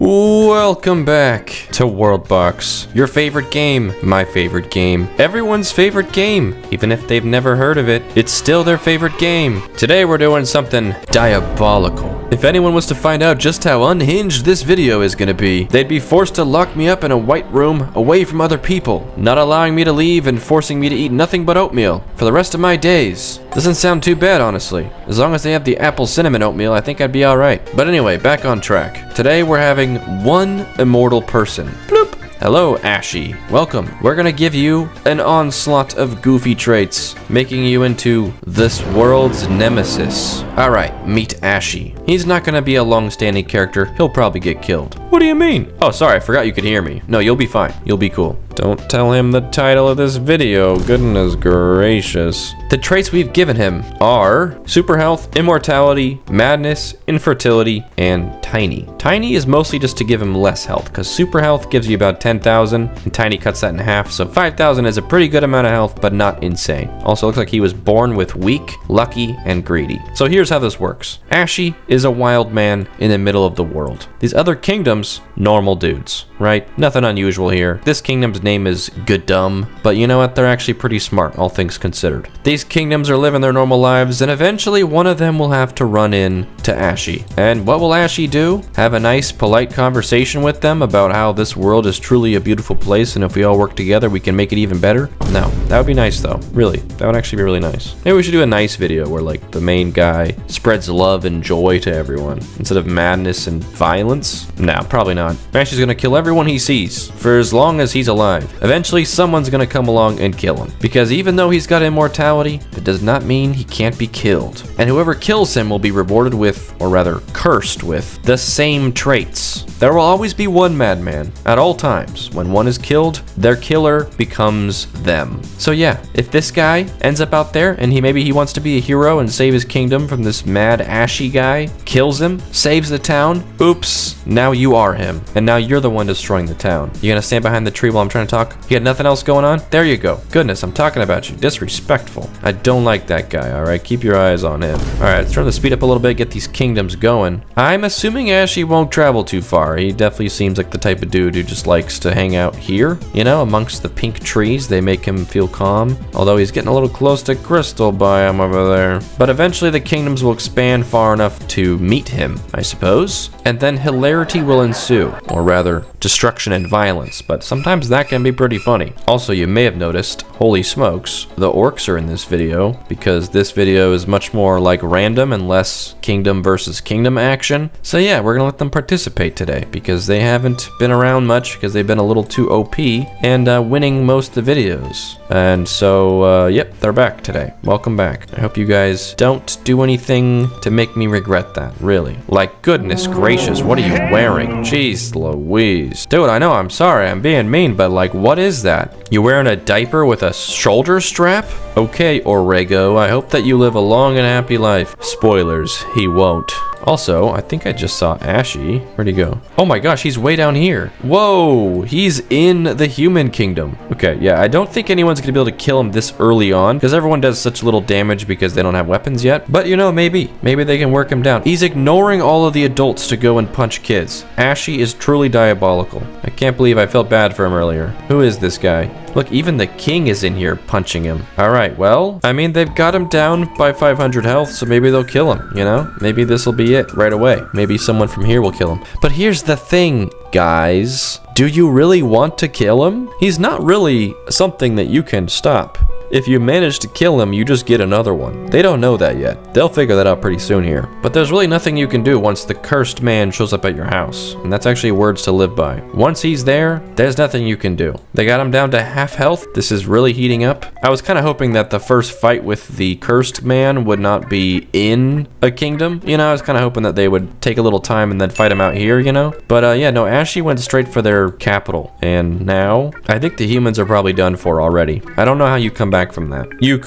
Welcome back to Worldbox, your favorite game, my favorite game, everyone's favorite game. Even if they've never heard of it, it's still their favorite game. Today we're doing something diabolical. If anyone was to find out just how unhinged this video is gonna be, they'd be forced to lock me up in a white room away from other people, not allowing me to leave and forcing me to eat nothing but oatmeal for the rest of my days. Doesn't sound too bad, honestly. As long as they have the apple cinnamon oatmeal, I think I'd be alright. But anyway, back on track. Today we're having one immortal person. Bloop! Hello, Ashy. Welcome. We're gonna give you an onslaught of goofy traits, making you into this world's nemesis. Alright, meet Ashy. He's not gonna be a long-standing character. He'll probably get killed. What do you mean? Oh, sorry, I forgot you could hear me. No, you'll be fine. You'll be cool. Don't tell him the title of this video. Goodness gracious. The traits we've given him are super health, immortality, madness, infertility, and tiny. Tiny is mostly just to give him less health, because super health gives you about 10,000, and tiny cuts that in half, so 5,000 is a pretty good amount of health, but not insane. Also, looks like he was born with weak, lucky, and greedy. So here's how this works. Ashy is a wild man in the middle of the world. These other kingdoms, normal dudes, right? Nothing unusual here. This kingdom's name is Goodum, but you know what? They're actually pretty smart, all things considered. These kingdoms are living their normal lives, and eventually one of them will have to run in to Ashy. And what will Ashy do? Have a nice, polite conversation with them about how this world is truly a beautiful place, and if we all work together, we can make it even better? No, that would be nice though. Really, that would actually be really nice. Maybe we should do a nice video where like the main guy spreads love and joy to everyone instead of madness and violence. No, probably not. Ashy's gonna kill everyone he sees for as long as he's alive. Eventually, someone's gonna come along and kill him. Because even though he's got immortality, that does not mean he can't be killed. And whoever kills him will be rewarded with, or rather cursed with, the same traits. There will always be one madman at all times. When one is killed, their killer becomes them. So yeah, if this guy ends up out there and maybe he wants to be a hero and save his kingdom from this mad Ashy guy, kills him, saves the town, oops, now you are him. And now you're the one destroying the town. You gonna stand behind the tree while I'm trying to talk? You got nothing else going on? There you go. Goodness, I'm talking about you. Disrespectful. I don't like that guy, alright? Keep your eyes on him. Alright, let's try to speed up a little bit, get these kingdoms going. I'm assuming Ashy won't travel too far. He definitely seems like the type of dude who just likes to hang out here, you know, amongst the pink trees. They make him feel calm, although he's getting a little close to crystal biome over there. But eventually the kingdoms will expand far enough to meet him, I suppose, and then hilarity will ensue, or rather, destruction and violence, but sometimes that can be pretty funny. Also, you may have noticed, holy smokes, the orcs are in this video, because this video is much more like random and less kingdom versus kingdom action. So yeah, we're gonna let them participate today, because they haven't been around much, because they've been a little too OP, and winning most of the videos. And so, yep, they're back today. Welcome back. I hope you guys don't do anything to make me regret that, really. Like, goodness gracious, what are you wearing? Jeez Louise. Dude, I know, I'm sorry, I'm being mean, but like, what is that? You wearing a diaper with a shoulder strap? Okay, Orego, I hope that you live a long and happy life. Spoilers, he won't. Also, I think I just saw Ashy. Where'd he go? Oh my gosh, he's way down here. Whoa, he's in the human kingdom. Okay, yeah, I don't think anyone's gonna be able to kill him this early on, because everyone does such little damage because they don't have weapons yet. But you know, maybe they can work him down. He's ignoring all of the adults to go and punch kids. Ashy is truly diabolical. I can't believe I felt bad for him earlier. Who is this guy? Look, even the king is in here punching him. All right, well, I mean, they've got him down by 500 health, so maybe they'll kill him, you know? Maybe this will be it right away. Maybe someone from here will kill him. But here's the thing, guys. Do you really want to kill him? He's not really something that you can stop. If you manage to kill him, you just get another one. They don't know that yet. They'll figure that out pretty soon here. But there's really nothing you can do once the cursed man shows up at your house. And that's actually words to live by. Once he's there, there's nothing you can do. They got him down to half health. This is really heating up. I was kind of hoping that the first fight with the cursed man would not be in a kingdom. You know, I was kind of hoping that they would take a little time and then fight him out here, you know? But yeah, no, Ashy went straight for their capital. And now, I think the humans are probably done for already. I don't know how you come back from that. You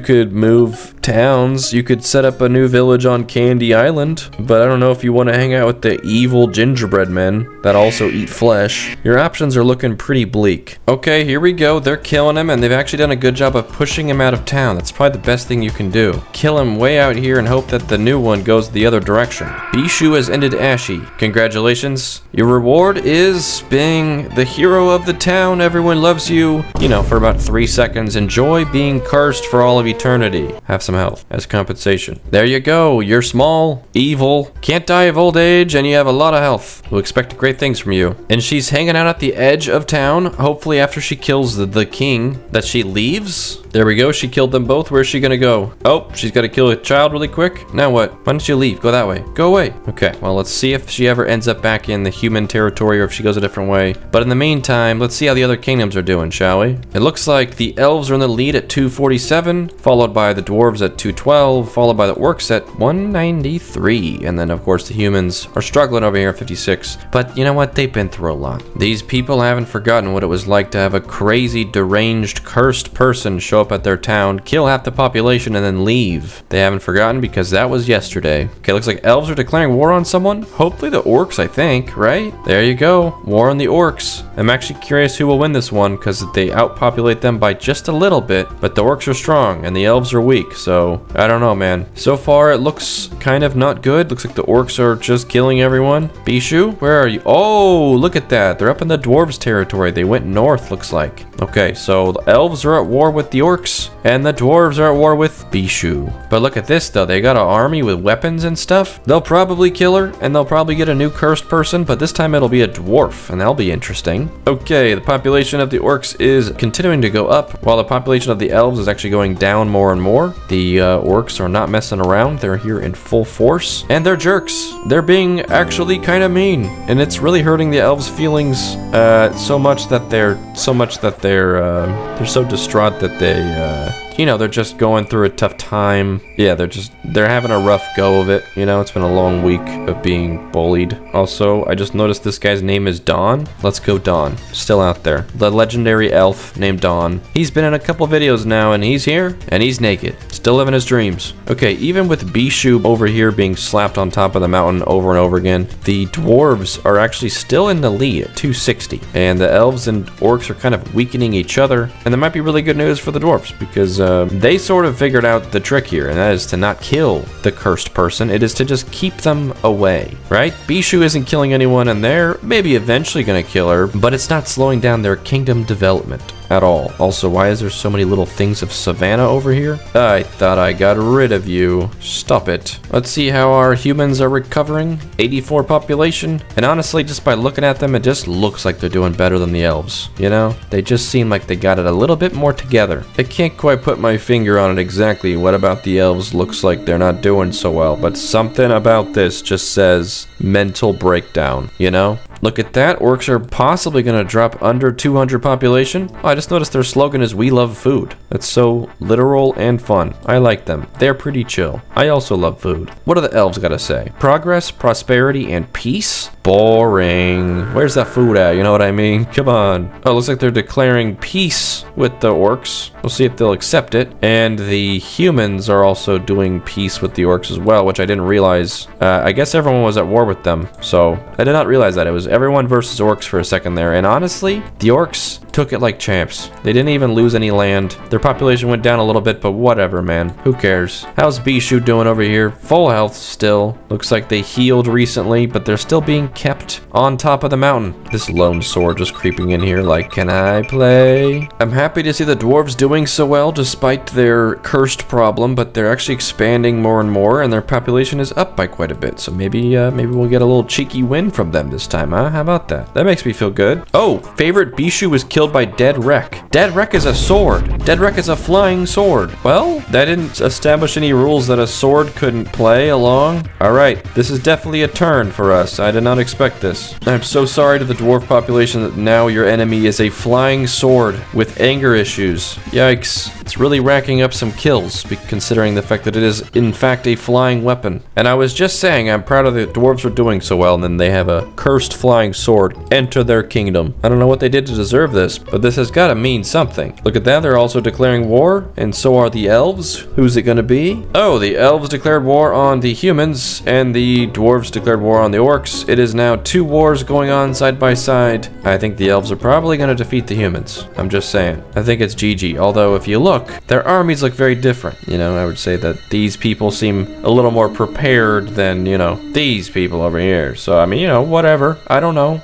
could move towns. You could set up a new village on Candy Island, but I don't know if you want to hang out with the evil gingerbread men that also eat flesh. Your options are looking pretty bleak. Okay, here we go. They're killing him, and they've actually done a good job of pushing him out of town. That's probably the best thing you can do. Kill him way out here and hope that the new one goes the other direction. Bishu has ended Ashy. Congratulations. Your reward is being the hero of the town. Everyone loves you, you know, for about 3 seconds. Enjoy being cursed for all of eternity. Have some health as compensation. There you go. You're small, evil, can't die of old age, and you have a lot of health. We'll expect great things from you. And she's hanging out at the edge of town. Hopefully after she kills the king that she leaves. There we go. She killed them both. Where's she gonna go? Oh, she's got to kill a child really quick. Now what? Why don't you leave? Go that way. Go away. Okay, well, let's see if she ever ends up back in the human territory or if she goes a different way. But in the meantime, let's see how the other kingdoms are doing, shall we? It looks like the elves are in the lead at 247, followed by the dwarves at 212, followed by the orcs at 193. And then, of course, the humans are struggling over here at 56. But you know what? They've been through a lot. These people haven't forgotten what it was like to have a crazy, deranged, cursed person show up at their town, kill half the population, and then leave. They haven't forgotten because that was yesterday. Okay, looks like elves are declaring war on someone. Hopefully the orcs, I think, right? There you go. War on the orcs. I'm actually curious who will win this one because they outpopulate them by just a little bit, but the orcs are strong and the elves are weak, so I don't know, man. So far, it looks kind of not good. Looks like the orcs are just killing everyone. Bishu, where are you? Oh, look at that. They're up in the dwarves territory. They went north, looks like. Okay, so the elves are at war with the orcs, and the dwarves are at war with Bishu. But look at this, though. They got an army with weapons and stuff. They'll probably kill her, and they'll probably get a new cursed person, but this time it'll be a dwarf, and that'll be interesting. Okay, the population of the orcs is continuing to go up, while the population of the elves is actually going down more and more. The orcs are not messing around. They're here in full force, and they're jerks. They're being actually kind of mean, and it's really hurting the elves' feelings so much that they're so distraught that they you know, they're just going through a tough time. Yeah, they're having a rough go of it. You know, it's been a long week of being bullied. Also, I just noticed this guy's name is Dawn. Let's go Dawn. Still out there. The legendary elf named Dawn. He's been in a couple videos now, and he's here, and he's naked. Still living his dreams. Okay, even with Bishu over here being slapped on top of the mountain over and over again, the dwarves are actually still in the lead at 260. And the elves and orcs are kind of weakening each other. And there might be really good news for the dwarves, because they sort of figured out the trick here, and that is to not kill the cursed person. It is to just keep them away, right? Bishu isn't killing anyone, and they're maybe eventually going to kill her, but it's not slowing down their kingdom development at all. Also, why is there so many little things of savannah over here? I thought I got rid of you. Stop it. Let's see how our humans are recovering. 84 population. And honestly, just by looking at them, it just looks like they're doing better than the elves. You know? They just seem like they got it a little bit more together. I can't quite put my finger on it exactly what about the elves looks like they're not doing so well, but something about this just says mental breakdown, you know? Look at that. Orcs are possibly going to drop under 200 population. Oh, I just noticed their slogan is "We love food." That's so literal and fun. I like them. They're pretty chill. I also love food. What do the elves got to say? Progress, prosperity, and peace? Boring. Where's that food at? You know what I mean? Come on. Oh, looks like they're declaring peace with the orcs. We'll see if they'll accept it. And the humans are also doing peace with the orcs as well, which I didn't realize. I guess everyone was at war with them, so I did not realize that. It was everyone versus orcs for a second there, and honestly, the orcs took it like champs. They didn't even lose any land. Their population went down a little bit, but whatever, man. Who cares? How's Bishu doing over here? Full health still. Looks like they healed recently, but they're still being kept on top of the mountain. This lone sword just creeping in here like, can I play? I'm happy to see the dwarves doing so well despite their cursed problem, but they're actually expanding more and more, and their population is up by quite a bit. So maybe we'll get a little cheeky win from them this time, huh? How about that? That makes me feel good. Oh, favorite Bishu was killed by Dead Wreck. Dead Wreck is a sword. Dead Wreck is a flying sword. Well, that didn't establish any rules that a sword couldn't play along. All right, this is definitely a turn for us. I did not expect this. I'm so sorry to the dwarf population that now your enemy is a flying sword with anger issues. Yikes. It's really racking up some kills, considering the fact that it is, in fact, a flying weapon. And I was just saying, I'm proud of the dwarves for doing so well, and then they have a cursed flying sword enter their kingdom. I don't know what they did to deserve this. this, but this has got to mean something. Look at that, they're also declaring war, and so are the elves. Who's it gonna be? Oh, the elves declared war on the humans, and the dwarves declared war on the orcs. It is now 2 wars going on side by side. I think the elves are probably gonna defeat the humans. I'm just saying. I think it's GG, although if you look, their armies look very different. You know, I would say that these people seem a little more prepared than, you know, these people over here. So, I mean, you know, whatever. I don't know.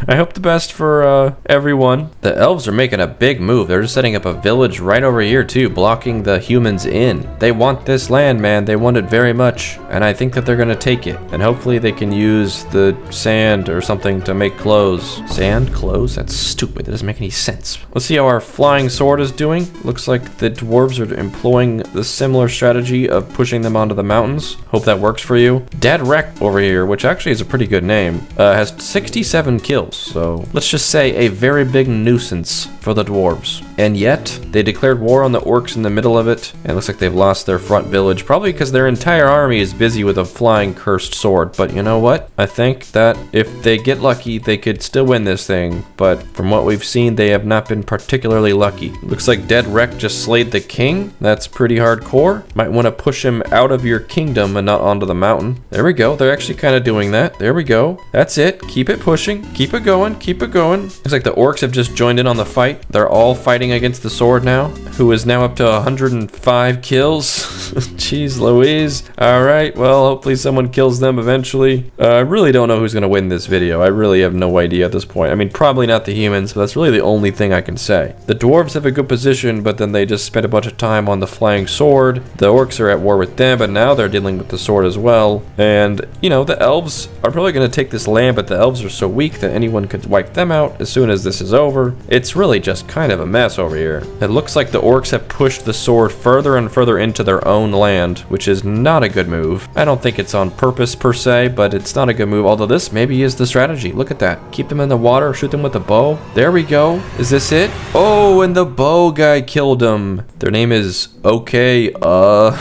I hope the best for everyone. The elves are making a big move. They're just setting up a village right over here too, blocking the humans in. They want this land, man. They want it very much. And I think that they're gonna take it. And hopefully they can use the sand or something to make clothes. Sand? Clothes? That's stupid. That doesn't make any sense. Let's see how our flying sword is doing. Looks like the dwarves are employing the similar strategy of pushing them onto the mountains. Hope that works for you. Dead Wreck over here, which actually is a pretty good name, has 67 kills. So let's just say a very big nuisance for the dwarves. And yet they declared war on the orcs in the middle of it, and it looks like they've lost their front village, probably because their entire army is busy with a flying cursed sword. But you know what? I think that if they get lucky, they could still win this thing. But from what we've seen, they have not been particularly lucky. Looks like Dead Wreck just slayed the king. That's pretty hardcore. Might want to push him out of your kingdom and not onto the mountain. There we go. They're actually kind of doing that. There we go. That's it. Keep it pushing. Keep it going. Keep it going. Looks like the orcs have just joined in on the fight. They're all fighting against the sword now, who is now up to 105 kills. Jeez Louise. Alright, well, hopefully someone kills them eventually. I really don't know who's going to win this video. I really have no idea at this point. I mean, probably not the humans, but that's really the only thing I can say. The dwarves have a good position, but then they just spent a bunch of time on the flying sword. The orcs are at war with them, but now they're dealing with the sword as well. And, you know, the elves are probably going to take this land, but the elves are so weak that anyone could wipe them out as soon as this is over. It's really just kind of a mess over here. It looks like the orcs have pushed the sword further and further into their own land, which is not a good move. I don't think it's on purpose per se, but it's not a good move, although this maybe is the strategy. Look at that. Keep them in the water, shoot them with a bow. There we go. Is this it? Oh, and the bow guy killed him. Their name is okay, time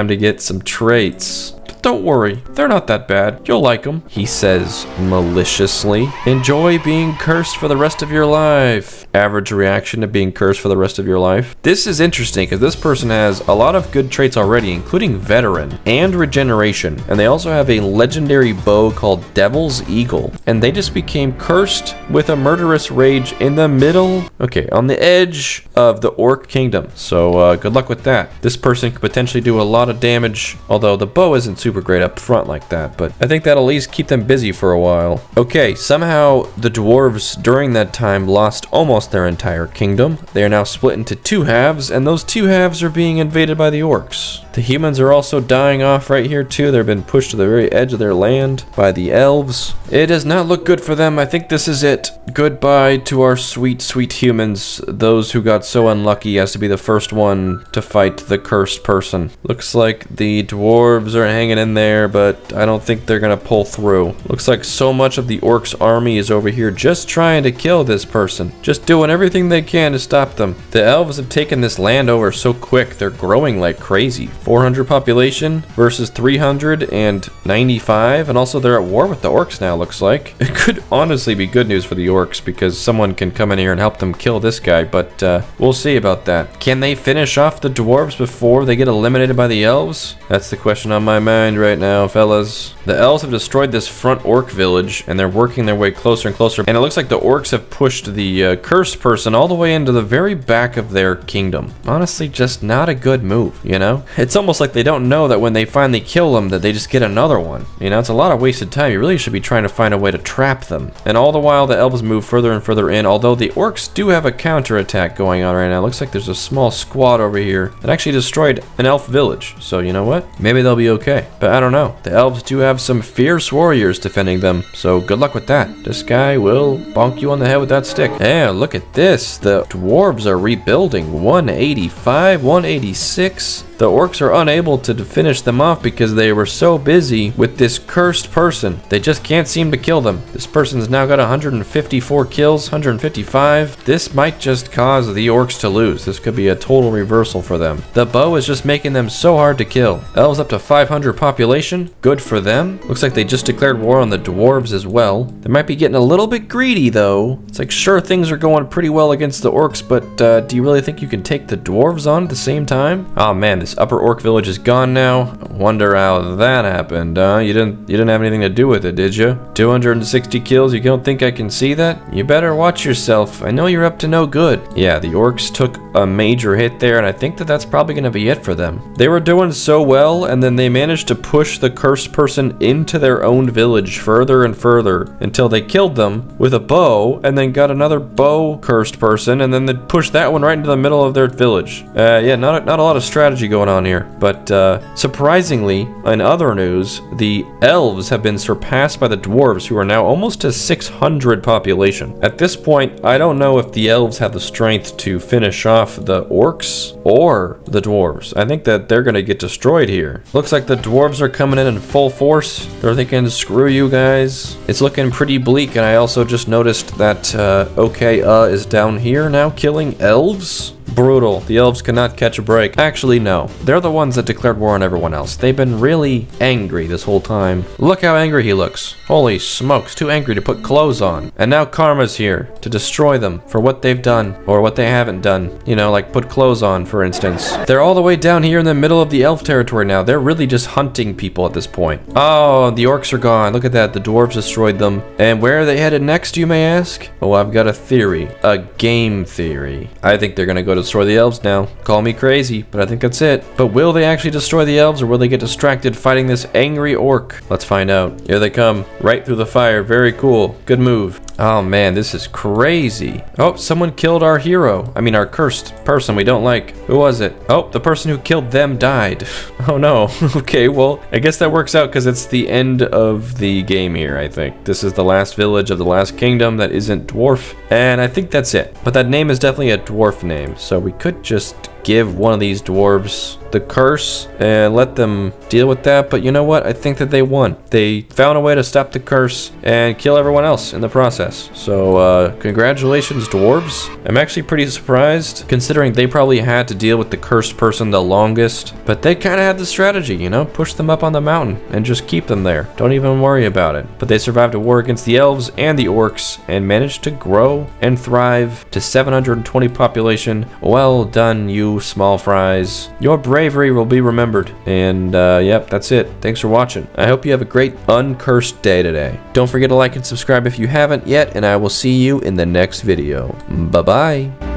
to get some traits. Don't worry, they're not that bad. You'll like them. He says maliciously, enjoy being cursed for the rest of your life. Average reaction to being cursed for the rest of your life. This is interesting because this person has a lot of good traits already, including veteran and regeneration. And they also have a legendary bow called Devil's Eagle. And they just became cursed with a murderous rage in the middle, on the edge of the orc kingdom. So good luck with that. This person could potentially do a lot of damage, although the bow isn't super great up front like that, but I think that'll at least keep them busy for a while. Okay, somehow the dwarves during that time lost almost their entire kingdom. They are now split into 2 halves, and those 2 halves are being invaded by the orcs. The humans are also dying off right here too. They've been pushed to the very edge of their land by the elves. It does not look good for them. I think this is it. Goodbye to our sweet, sweet humans. Those who got so unlucky as to be the first one to fight the cursed person. Looks like the dwarves are hanging in there, but I don't think they're gonna pull through. Looks like so much of the orcs army is over here just trying to kill this person. Just doing everything they can to stop them. The elves have taken this land over so quick. They're growing like crazy. 400 population versus 395, and also they're at war with the orcs now, looks like. It could honestly be good news for the orcs because someone can come in here and help them kill this guy, but we'll see about that. Can they finish off the dwarves before they get eliminated by the elves? That's the question on my mind right now, fellas. The elves have destroyed this front orc village, and they're working their way closer and closer, and it looks like the orcs have pushed the cursed person all the way into the very back of their kingdom. Honestly, just not a good move, you know? It's almost like they don't know that when they finally kill them that they just get another one. You know, it's a lot of wasted time. You really should be trying to find a way to trap them. And all the while the elves move further and further in, although the orcs do have a counterattack going on right now. Looks like there's a small squad over here that actually destroyed an elf village. So you know what? Maybe they'll be okay. But I don't know. The elves do have some fierce warriors defending them, so good luck with that. This guy will bonk you on the head with that stick. Yeah, look at this. The dwarves are rebuilding. 185, 186. The orcs are unable to finish them off because they were so busy with this cursed person. They just can't seem to kill them. This person's now got 154 kills, 155. This might just cause the orcs to lose. This could be a total reversal for them. The bow is just making them so hard to kill. Elves up to 500 population. Good for them. Looks like they just declared war on the dwarves as well. They might be getting a little bit greedy though. It's like, sure, things are going pretty well against the orcs, but do you really think you can take the dwarves on at the same time? Oh man, this upper orc village is gone now. I wonder how that happened. You didn't have anything to do with it, did you? 260 kills. You don't think I can see that? You better watch yourself. I know you're up to no good. Yeah, the orcs took a major hit there, and I think that that's probably going to be it for them. They were doing so well, and then they managed to push the cursed person into their own village further and further until they killed them with a bow, and then got another bow cursed person, and then they pushed that one right into the middle of their village. Yeah, not a lot of strategy going on here, but surprisingly, in other news, the elves have been surpassed by the dwarves, who are now almost to 600 population. At this point, I don't know if the elves have the strength to finish off the orcs or the dwarves. I think that they're gonna get destroyed here. Looks like the dwarves are coming in full force. They're thinking, screw you guys. It's looking pretty bleak, and I also just noticed that is down here now killing elves. Brutal. The elves cannot catch a break. Actually, no. They're the ones that declared war on everyone else. They've been really angry this whole time. Look how angry he looks. Holy smokes, too angry to put clothes on. And now Karma's here to destroy them for what they've done or what they haven't done. You know, like put clothes on, for instance. They're all the way down here in the middle of the elf territory now. They're really just hunting people at this point. Oh, the orcs are gone. Look at that. The dwarves destroyed them. And where are they headed next, you may ask? Oh, I've got a theory. A game theory. I think they're gonna go destroy the elves now. Call me crazy, but I think that's it. But will they actually destroy the elves, or will they get distracted fighting this angry orc? Let's find out. Here they come, right through the fire. Very cool. Good move. Oh man, this is crazy. Oh, someone killed our hero. I mean, our cursed person we don't like. Who was it? Oh, the person who killed them died. Oh no. Okay, well, I guess that works out because it's the end of the game here, I think. This is the last village of the last kingdom that isn't dwarf. And I think that's it. But that name is definitely a dwarf name. So we could just give one of these dwarves the curse and let them deal with that. But you know what? I think that they won. They found a way to stop the curse and kill everyone else in the process. So congratulations, dwarves. I'm actually pretty surprised considering they probably had to deal with the cursed person the longest, but they kind of had the strategy, you know, push them up on the mountain and just keep them there. Don't even worry about it. But they survived a war against the elves and the orcs and managed to grow and thrive to 720 population. Well done, you small fries. Your bravery will be remembered. And yep, that's it. Thanks for watching. I hope you have a great uncursed day today. Don't forget to like and subscribe if you haven't yet, and I will see you in the next video. Bye-bye.